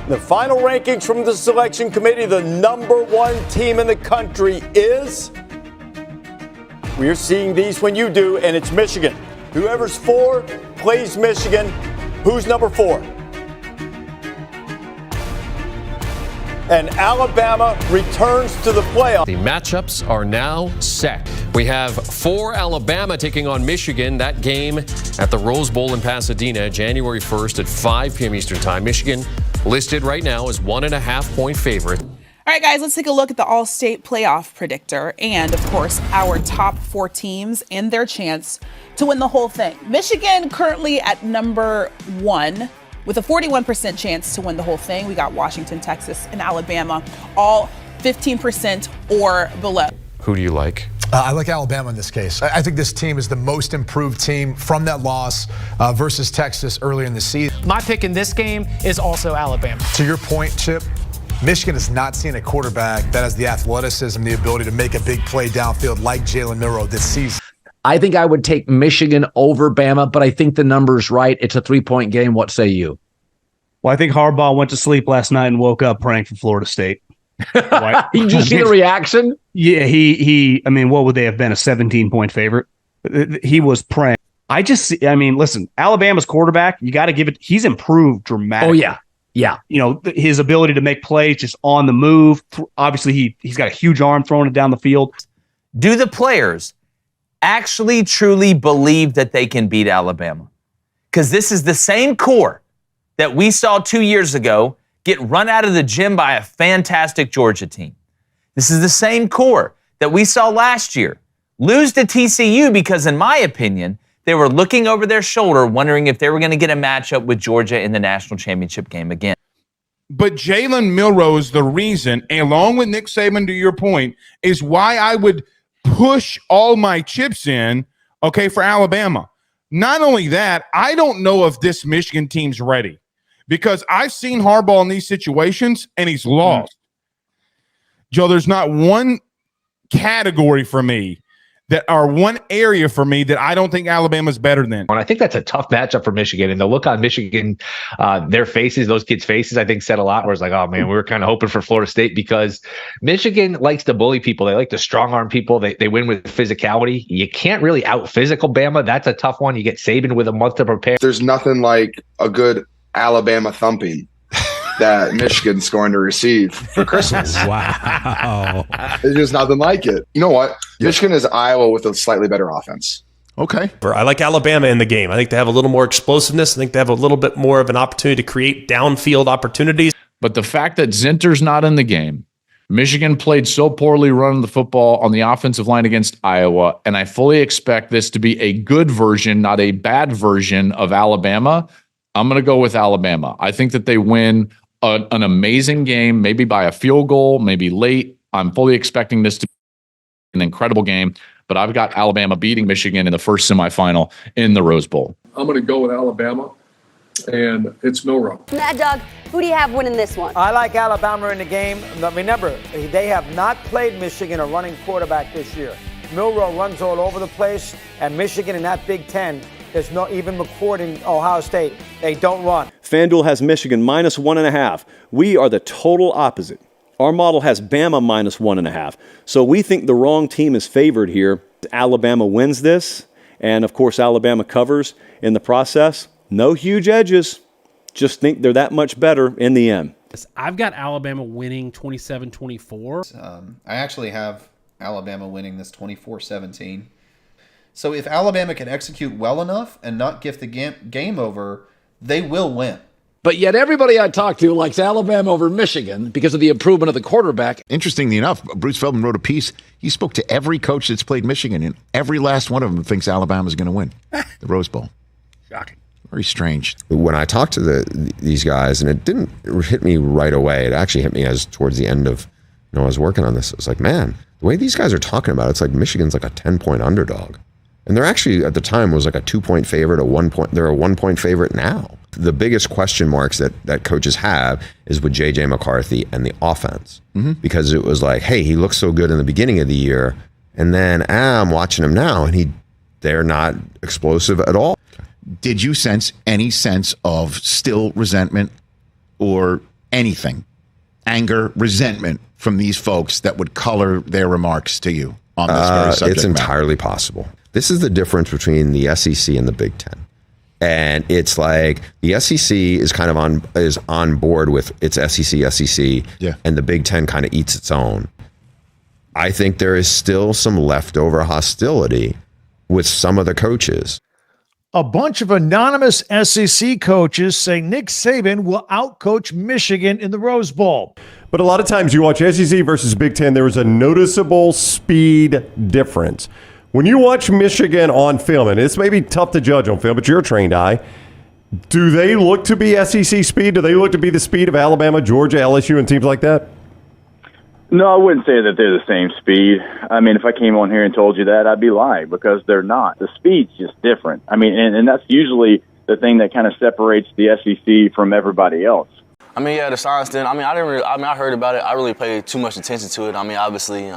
The final rankings from the selection committee, the number one team in the country is, we're seeing these when you do, and it's Michigan. Whoever's 4 plays Michigan. Who's number 4? And Alabama returns to the playoff. The matchups are now set. We have 4 Alabama taking on Michigan. That game at the Rose Bowl in Pasadena, January 1st at 5 p.m. Eastern Time. Michigan listed right now as 1.5-point favorite. All right, guys, let's take a look at the All-State Playoff Predictor and, of course, our top 4 teams and their chance to win the whole thing. Michigan currently at number 1 with a 41% chance to win the whole thing. We got Washington, Texas, and Alabama, all 15% or below. Who do you like? I like Alabama in this case. I think this team is the most improved team from that loss versus Texas earlier in the season. My pick in this game is also Alabama. To your point, Chip, Michigan has not seen a quarterback that has the athleticism, the ability to make a big play downfield like Jalen Milroe this season. I think I would take Michigan over Bama, but I think the number's right. It's a 3-point game. What say you? Well, I think Harbaugh went to sleep last night and woke up praying for Florida State. Did you see the reaction? Yeah, I mean, what would they have been, a 17-point favorite? He was praying. Listen, Alabama's quarterback, you got to give it, he's improved dramatically. Oh, yeah. Yeah. You know, his ability to make plays just on the move. Obviously, he's got a huge arm throwing it down the field. Do the players actually truly believe that they can beat Alabama? Because this is the same core that we saw 2 years ago get run out of the gym by a fantastic Georgia team. This is the same core that we saw last year lose to TCU because, in my opinion, they were looking over their shoulder wondering if they were going to get a matchup with Georgia in the national championship game again. But Jalen Milroe is the reason, along with Nick Saban, to your point, is why I would push all my chips in, for Alabama. Not only that, I don't know if this Michigan team's ready because I've seen Harbaugh in these situations and he's lost. Joe, there's not one category for me one area for me that I don't think Alabama's better than. And I think that's a tough matchup for Michigan. And the look on Michigan, their faces, those kids' faces, I think said a lot. Where it's like, oh man, we were kind of hoping for Florida State because Michigan likes to bully people. They like to strong arm people. They win with physicality. You can't really out physical Bama. That's a tough one. You get Saban with a month to prepare. There's nothing like a good Alabama thumping that Michigan's going to receive for Christmas. Wow. There's just nothing like it. You know what? Yeah. Michigan is Iowa with a slightly better offense. Okay. I like Alabama in the game. I think they have a little more explosiveness. I think they have a little bit more of an opportunity to create downfield opportunities. But the fact that Zinter's not in the game, Michigan played so poorly running the football on the offensive line against Iowa, and I fully expect this to be a good version, not a bad version of Alabama. I'm going to go with Alabama. I think that they win an amazing game, maybe by a field goal, maybe late. I'm fully expecting this to be an incredible game, but I've got Alabama beating Michigan in the first semifinal in the Rose Bowl. I'm going to go with Alabama, and it's Milroe. Mad Dog, who do you have winning this one? I like Alabama in the game. Remember, they have not played Michigan a running quarterback this year. Milroe runs all over the place, and Michigan in that Big Ten, there's no, even McCord in Ohio State, they don't run. FanDuel has Michigan minus 1.5. We are the total opposite. Our model has Bama minus 1.5. So we think the wrong team is favored here. Alabama wins this, and of course Alabama covers in the process. No huge edges. Just think they're that much better in the end. I've got Alabama winning 27-24. I actually have Alabama winning this 24-17. So if Alabama can execute well enough and not give the game over, they will win. But yet everybody I talk to likes Alabama over Michigan because of the improvement of the quarterback. Interestingly enough, Bruce Feldman wrote a piece. He spoke to every coach that's played Michigan, and every last one of them thinks Alabama's going to win the Rose Bowl. Shocking. Very strange. When I talked to these guys, and it didn't hit me right away. It actually hit me as towards the end of, I was working on this. It was like, man, the way these guys are talking about it, it's like Michigan's like a 10-point underdog. And they're actually, at the time, was like a 2-point favorite, they're a 1-point favorite now. The biggest question marks that coaches have is with J.J. McCarthy and the offense. Mm-hmm. Because it was like, hey, he looks so good in the beginning of the year, and then I'm watching him now, and they're not explosive at all. Did you sense any sense of still resentment or anything, anger, resentment from these folks that would color their remarks to you on this very subject It's matter? entirely possible. This is the difference between the SEC and the Big Ten. And it's like the SEC is kind of on board with its SEC, yeah. And the Big Ten kind of eats its own. I think there is still some leftover hostility with some of the coaches. A bunch of anonymous SEC coaches say Nick Saban will outcoach Michigan in the Rose Bowl. But a lot of times you watch SEC versus Big Ten, there is a noticeable speed difference. When you watch Michigan on film, and it's maybe tough to judge on film, but you're a trained eye, do they look to be SEC speed? Do they look to be the speed of Alabama, Georgia, LSU, and teams like that? No, I wouldn't say that they're the same speed. I mean, if I came on here and told you that, I'd be lying because they're not. The speed's just different. I mean, and that's usually the thing that kind of separates the SEC from everybody else. I mean, yeah, the science thing. I mean, I heard about it. I really paid too much attention to it. I mean, obviously,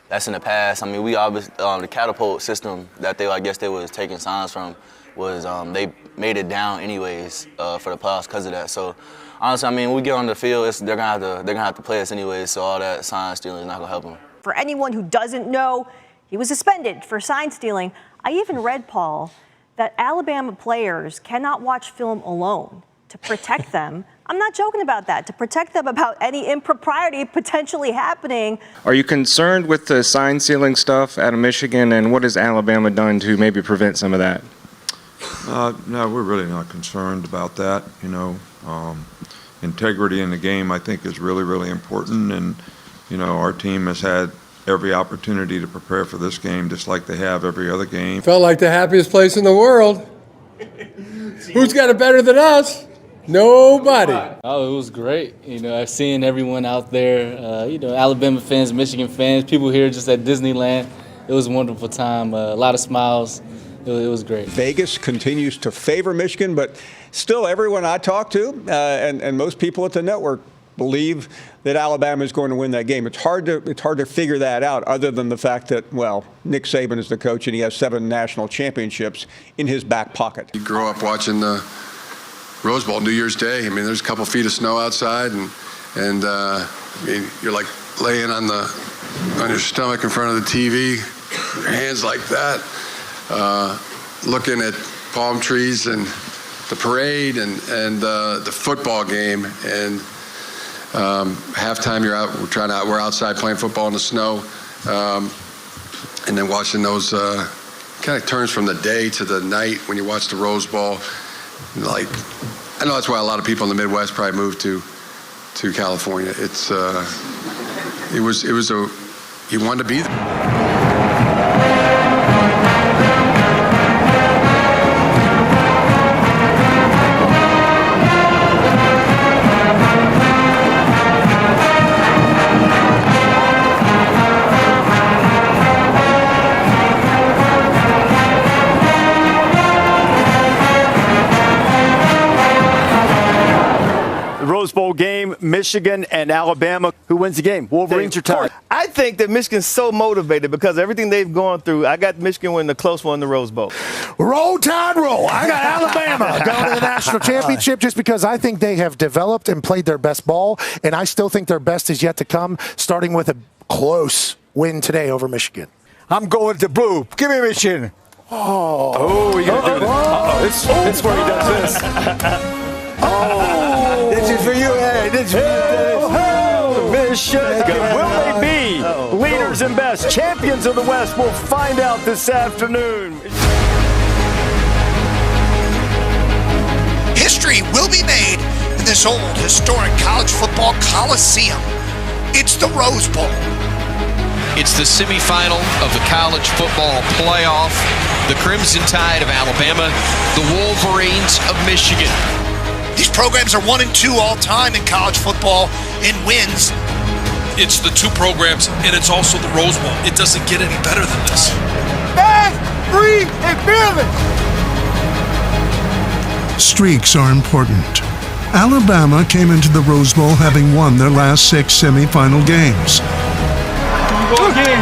that's in the past. I mean, we obviously the catapult system that I guess they was taking science from was they made it down anyways for the playoffs because of that. So honestly, I mean, when we get on the field, they're gonna have to play us anyways. So all that science stealing is not gonna help them. For anyone who doesn't know, he was suspended for sign stealing. I even read, Paul, that Alabama players cannot watch film alone to protect them. I'm not joking about that, to protect them about any impropriety potentially happening. Are you concerned with the sign stealing stuff out of Michigan, and what has Alabama done to maybe prevent some of that? No, we're really not concerned about that. Integrity in the game, I think, is really, really important. And, our team has had every opportunity to prepare for this game just like they have every other game. Felt like the happiest place in the world. Who's got it better than us? Nobody. Oh, it was great. Seeing everyone out there, Alabama fans, Michigan fans, people here just at Disneyland. It was a wonderful time. A lot of smiles. It was great. Vegas continues to favor Michigan, but still everyone I talk to and most people at the network believe that Alabama is going to win that game. It's hard to figure that out other than the fact that, Nick Saban is the coach and he has 7 national championships in his back pocket. You grow up watching the Rose Bowl, New Year's Day. I mean, there's a couple feet of snow outside, and you're like laying on your stomach in front of the TV, your hands like that, looking at palm trees and the parade and the football game. And halftime, we're outside playing football in the snow, and then watching those kind of turns from the day to the night when you watch the Rose Bowl. Like, I know that's why a lot of people in the Midwest probably moved to California. You wanted to be there. Rose Bowl game, Michigan and Alabama. Who wins the game? Wolverines or Tide? I think that Michigan's so motivated because everything they've gone through. I got Michigan winning the close one in the Rose Bowl. Roll Tide, roll. I got Alabama going to the national championship just because I think they have developed and played their best ball, and I still think their best is yet to come, starting with a close win today over Michigan. I'm going to blue. Give me Michigan. Oh, you gotta do this. This is where he does this. This is for you, hey. This is for you, Michigan. Will they be leaders and best champions of the West? We'll find out this afternoon. History will be made in this old historic college football coliseum. It's the Rose Bowl. It's the semifinal of the college football playoff. The Crimson Tide of Alabama, the Wolverines of Michigan. These programs are 1 and 2 all time in college football in wins. It's the two programs, and it's also the Rose Bowl. It doesn't get any better than this. Fast, free, and fearless. Streaks are important. Alabama came into the Rose Bowl having won their last 6 semifinal games. Can you go again?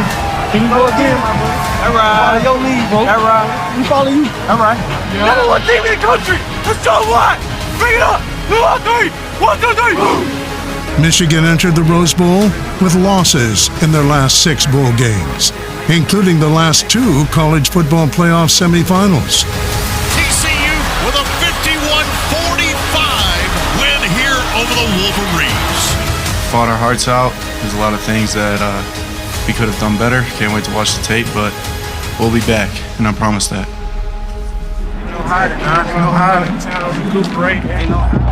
Can you go again, my boy? All right. Follow your lead, bro. All right. We follow you. All right. Number 1 team in the country. Let's show what? Bring it up. 2 on 3. 1, 2, 3. Michigan entered the Rose Bowl with losses in their last 6 bowl games, including the last 2 college football playoff semifinals. TCU with a 51-45 win here over the Wolverines. Fought our hearts out. There's a lot of things that we could have done better. Can't wait to watch the tape, but we'll be back, and I promise that. Ain't no hiding, man. Ain't no hiding. Recuperate. Ain't no hiding.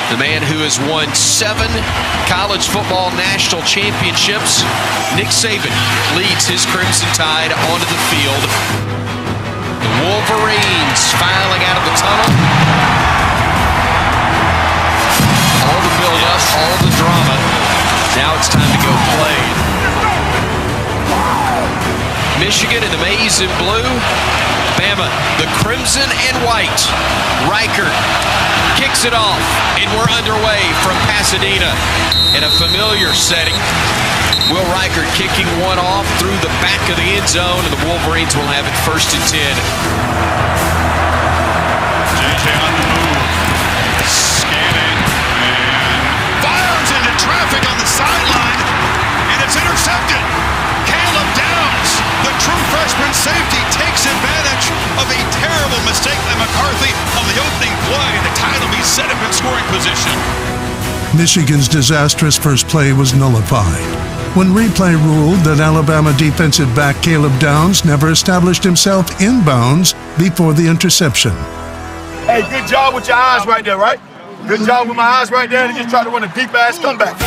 The man who has won 7 college football national championships, Nick Saban, leads his Crimson Tide onto the field. The Wolverines filing out of the tunnel. All the build-up, all the drama. Now it's time to go play. Michigan in the maize and blue. Bama, the crimson and white. Reichert kicks it off, and we're underway from Pasadena in a familiar setting. Will Reichert kicking one off through the back of the end zone, and the Wolverines will have it 1st and 10. JJ on the move. Scanning. And fires into traffic on the sideline, and it's intercepted. Caleb Downs, the true freshman safety, takes advantage of a terrible mistake by McCarthy on the opening play. The Tide will be set up in scoring position. Michigan's disastrous first play was nullified when replay ruled that Alabama defensive back Caleb Downs never established himself in bounds before the interception. Hey, good job with your eyes right there, right? Good job with my eyes right there. They just tried to run a deep-ass comeback.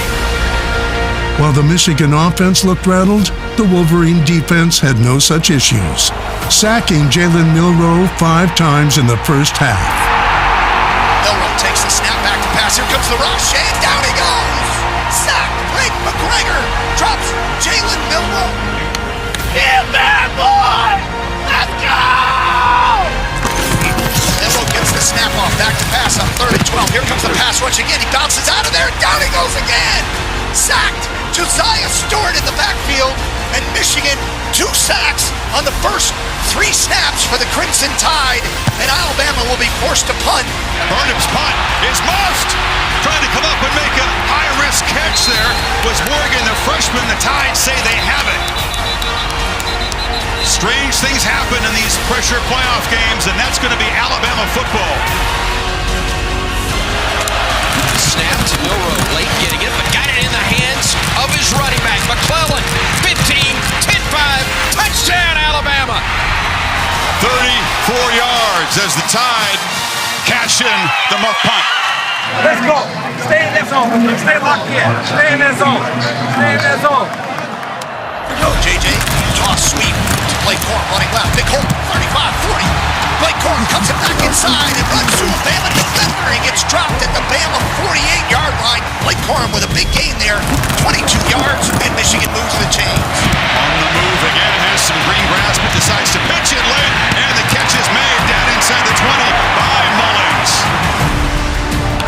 While the Michigan offense looked rattled, the Wolverine defense had no such issues, sacking Jalen Milroe 5 times in the first half. Milroe takes the snap back to pass. Here comes the rush, and down he goes! Sacked! Blake McGregor drops Jalen Milroe. Yeah, bad boy! Let's go! Milroe gets the snap off, back to pass on 3rd and 12. Here comes the pass rush again. He bounces out of there, down he goes again! Sacked! Josiah Stewart in the backfield, and Michigan 2 sacks on the first 3 snaps for the Crimson Tide, and Alabama will be forced to punt. Burnham's punt is muffed. Trying to come up and make a high-risk catch there was Morgan, the freshman. The Tide say they have it. Strange things happen in these pressure playoff games, and that's going to be Alabama football. Snapped, Milroe late getting it, but got it in the hands of his running back, McClellan. 15, 10-5, touchdown, Alabama. 34 yards as the Tide cash in the muff punt. Let's go. Stay in that zone. Stay locked in. Stay in that zone. Stay in that zone. Go, JJ. Toss sweep to Blake Corum running left. Big hole, 35-40. Blake Corum comes it back inside and runs through a Bama defender. He gets dropped at the Bama 48-yard line. Blake Corum with a big gain there. 22 yards, and Michigan moves the chains. On the move again, has some green grass, but decides to pitch it late, and the catch is made down inside the 20 by Mullins.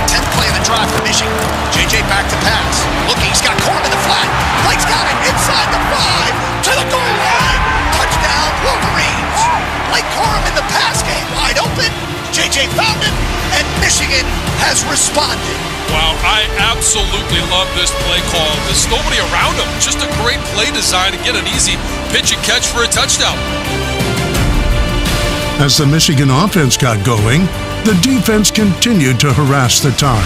10th play of the drive for Michigan. JJ back to pass. Looking, he's got Corum in the flat. Blake's got it inside the 5 to the goal line. Touchdown, Wolverines. Blake Corum in the pass game, wide open. JJ found it, and Michigan has responded. Wow, I absolutely love this play call. There's nobody around him. Just a great play design to get an easy pitch and catch for a touchdown. As the Michigan offense got going, the defense continued to harass the Tide.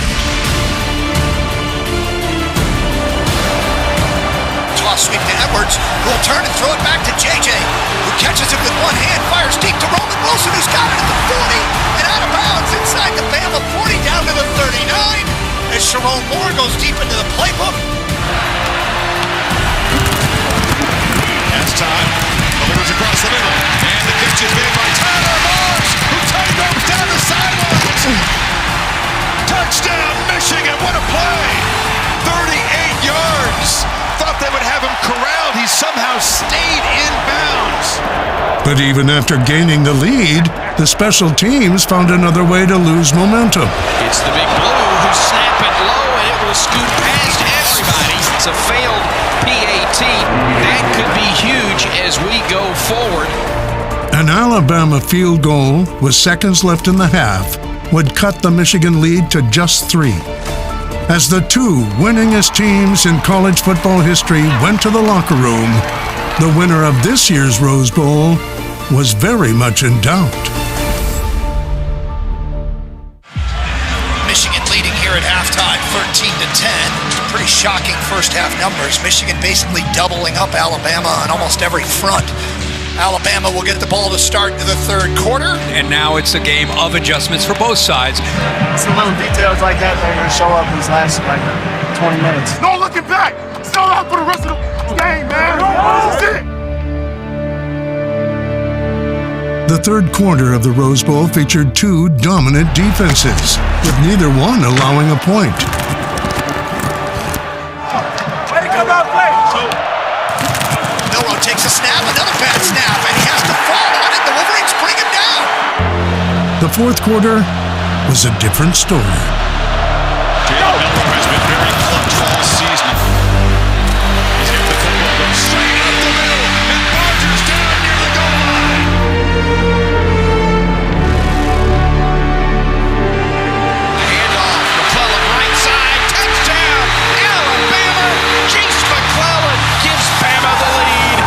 Toss sweep to Edwards, who will turn and throw it back to JJ, who catches it with one hand, fires deep to Roman Wilson, who's got it at the 40, and out of bounds inside the Bama 40 down to the 39 as Sharon Moore goes deep into the playbook. That's time. Delivers across the middle. And the catch is made by Tyler Morris, who goes down the sidelines. Touchdown, Michigan. What a play. 38 yards. Thought they would have him corralled. He somehow stayed in bounds. But even after gaining the lead, the special teams found another way to lose momentum. It's the Big Blue who snap it low, and it will scoot past everybody. It's a failed PAT. That could be huge as we go forward. An Alabama field goal with seconds left in the half would cut the Michigan lead to just 3. As the 2 winningest teams in college football history went to the locker room, the winner of this year's Rose Bowl was very much in doubt. Michigan leading here at halftime, 13-10. Pretty shocking first half numbers. Michigan basically doubling up Alabama on almost every front. Alabama will get the ball to start in the third quarter. And now it's a game of adjustments for both sides. Some little details like that are going to show up these last 20 minutes. No looking back. Sell out for the rest of the game, man. That's it. The third quarter of the Rose Bowl featured 2 dominant defenses, with neither one allowing a point. Way to come out, play. Milroe takes a snap, another bad snap, and he has to fall on it. The Wolverines bring him down. The fourth quarter was a different story. Jalen Milroe has been very clutch all season. He's hit the football straight up the middle, and Rodgers down near the goal line. Handoff, McClellan right side, touchdown, Alabama. Chase McClellan gives Bama the lead.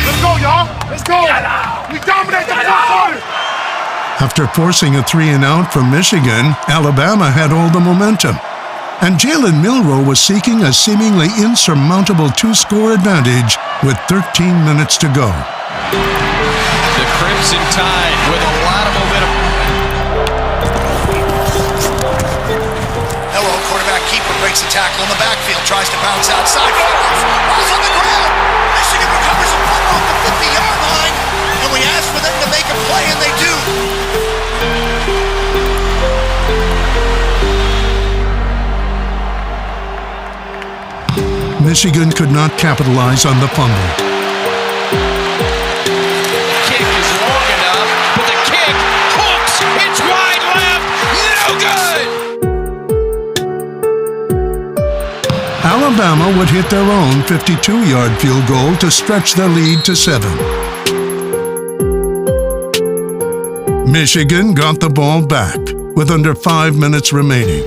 Let's go, y'all. Let's go. We dominate the fourth quarter. After forcing a 3-and-out from Michigan, Alabama had all the momentum. And Jalen Milroe was seeking a seemingly insurmountable 2-score advantage with 13 minutes to go. The Crimson Tide with a lot of momentum. Milroe, quarterback keeper, breaks a tackle in the backfield, tries to bounce outside, falls on the ground. Michigan recovers a ball off the 50-yard line, and we ask for them to make a play, and they do. Michigan could not capitalize on the fumble. Kick is long enough, but the kick hooks. It's wide left. No good. Alabama would hit their own 52-yard field goal to stretch their lead to 7. Michigan got the ball back with under 5 minutes remaining,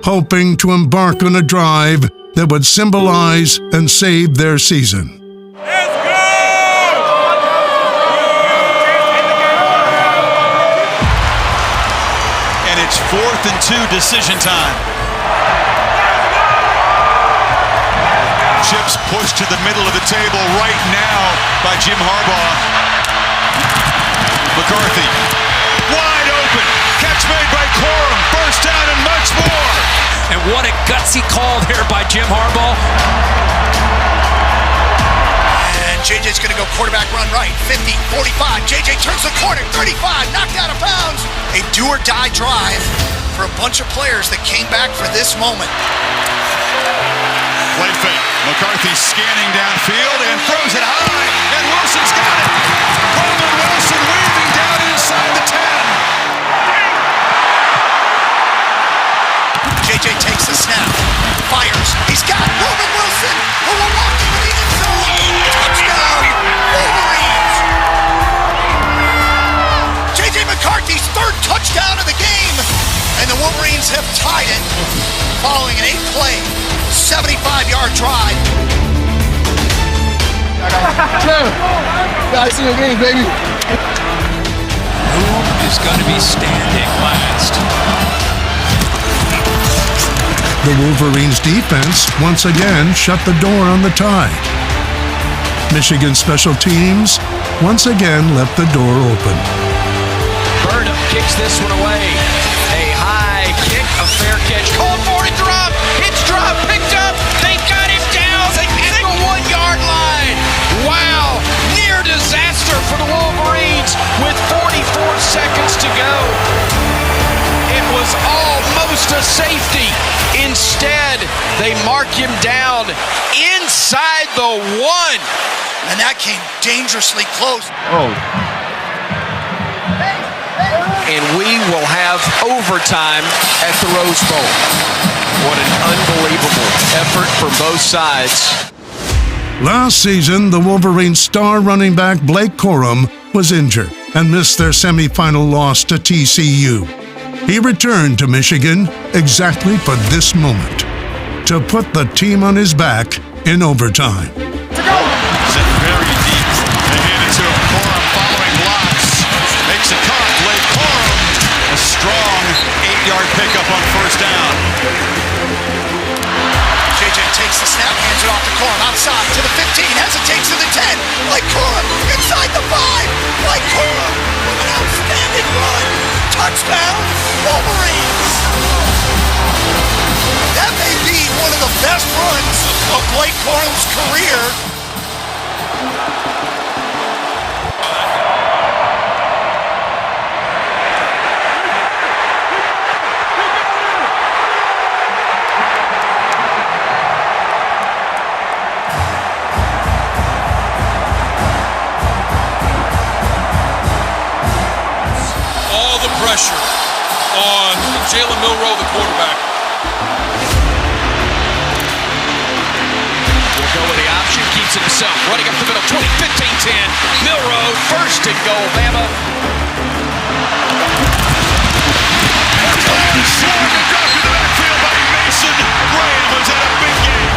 hoping to embark on a drive that would symbolize and save their season. And it's 4th and 2, decision time. Chips pushed to the middle of the table right now by Jim Harbaugh. McCarthy, wide open. Catch made by Corum. First down and much more. And what a gutsy call there by Jim Harbaugh. And JJ's going to go quarterback run right, 50, 45. JJ turns the corner, 35, knocked out of bounds. A do-or-die drive for a bunch of players that came back for this moment. Play fake. McCarthy scanning downfield and throws it high. And Wilson's got it. Roman Wilson weaving down inside the 10. JJ takes the snap, fires. He's got Roman Wilson, who will walk into the end zone. Touchdown, Wolverines. JJ McCarthy's 3rd touchdown of the game, and the Wolverines have tied it following an 8-play, 75-yard drive. Guys, in the game, baby. Who is going to be standing last? The Wolverines' defense once again shut the door on the Tide. Michigan special teams once again left the door open. Burnham kicks this one away. A high kick, a fair catch. Called for it, drop. It's dropped, picked up. They've got him down at the 1-yard line. Wow. Near disaster for the Wolverines with 44 seconds to go. It was almost a safety. Instead, they mark him down inside the 1. And that came dangerously close. Oh. And we will have overtime at the Rose Bowl. What an unbelievable effort from both sides. Last season, the Wolverines' star running back Blake Corum was injured and missed their semifinal loss to TCU. He returned to Michigan exactly for this moment, to put the team on his back in overtime. Set very deep. They hand it to him. Corum following blocks. Makes a cut. Blake Corum. A strong 8-yard pickup on first down. JJ takes the snap, hands it off to Corum. Outside to the 15. Hesitates to the 10. Blake Corum inside the 5. Blake Corum with an outstanding run. Touchdown, Wolverines. That may be one of the best runs of Blake Corum's career. All the pressure on Jalen Milroe, the quarterback. Will go with the option, keeps it himself. Running up the middle, 20, 15, 10. Milroe, first and goal, Bama. Slung and dropped in the backfield by Mason Graham, who's had a big game.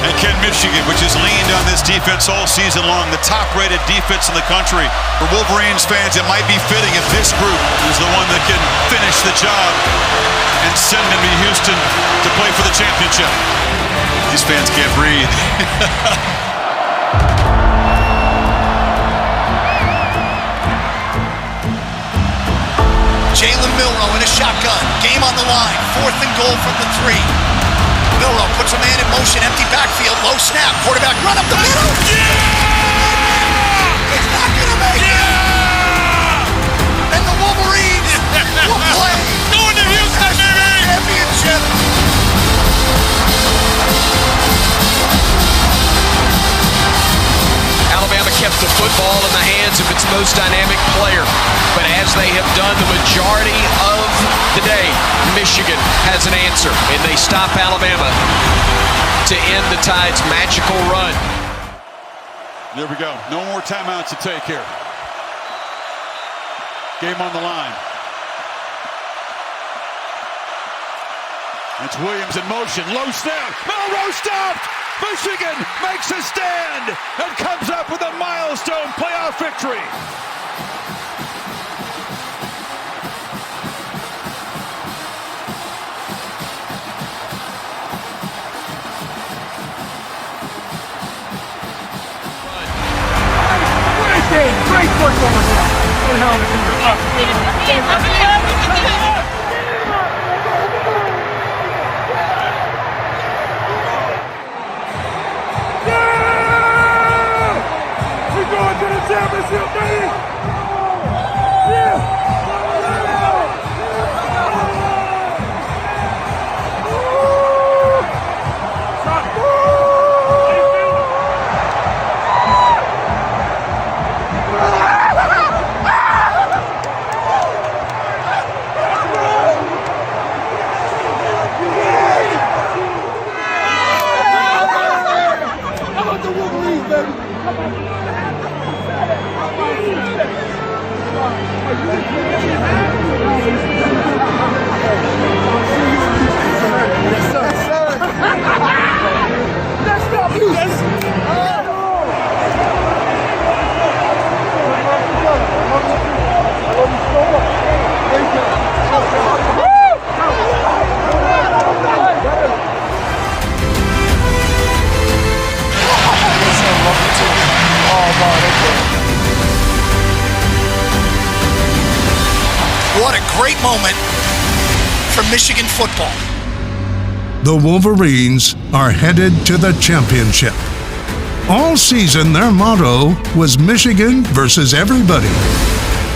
And Ken Michigan, which has leaned on this defense all season long, the top-rated defense in the country. For Wolverines fans, it might be fitting if this group is the one that can finish the job and send them to Houston to play for the championship. These fans can't breathe. Jalen Milroe in a shotgun. Game on the line. 4th and goal from the 3. Milroe puts a man in motion. Empty backfield. Low snap. Quarterback run up the middle. Yeah! He's not going to make it. And the Wolverines will play. Going to Houston, baby! Championship. Alabama kept the football in the hands of its most dynamic player. But as they have done the majority of the day, Michigan has an answer, and they stop Alabama to end the Tide's magical run. There we go. No more timeouts to take here. Game on the line. It's Williams in motion. Low snap. Milroe stopped. Michigan makes a stand and comes up with a milestone playoff victory. Great football We're going to the championship, baby! Yeah! What a great moment for Michigan football. The Wolverines are headed to the championship. All season, their motto was Michigan versus everybody.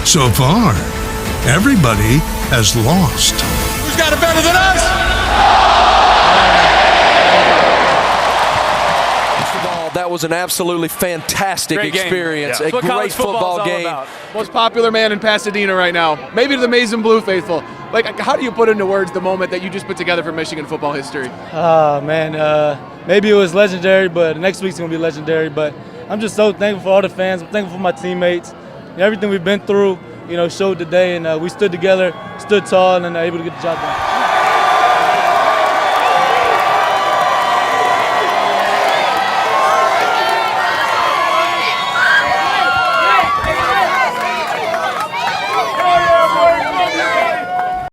So far, everybody has lost. Who's got it better than us? First of all, that was an absolutely fantastic experience. Yeah. A great football game. Most popular man in Pasadena right now. Maybe the Maize and Blue faithful. Like, how do you put into words the moment that you just put together for Michigan football history? Maybe it was legendary, but next week's going to be legendary. But I'm just so thankful for all the fans. I'm thankful for my teammates. Everything we've been through, showed today, and we stood together, stood tall, and able to get the job done.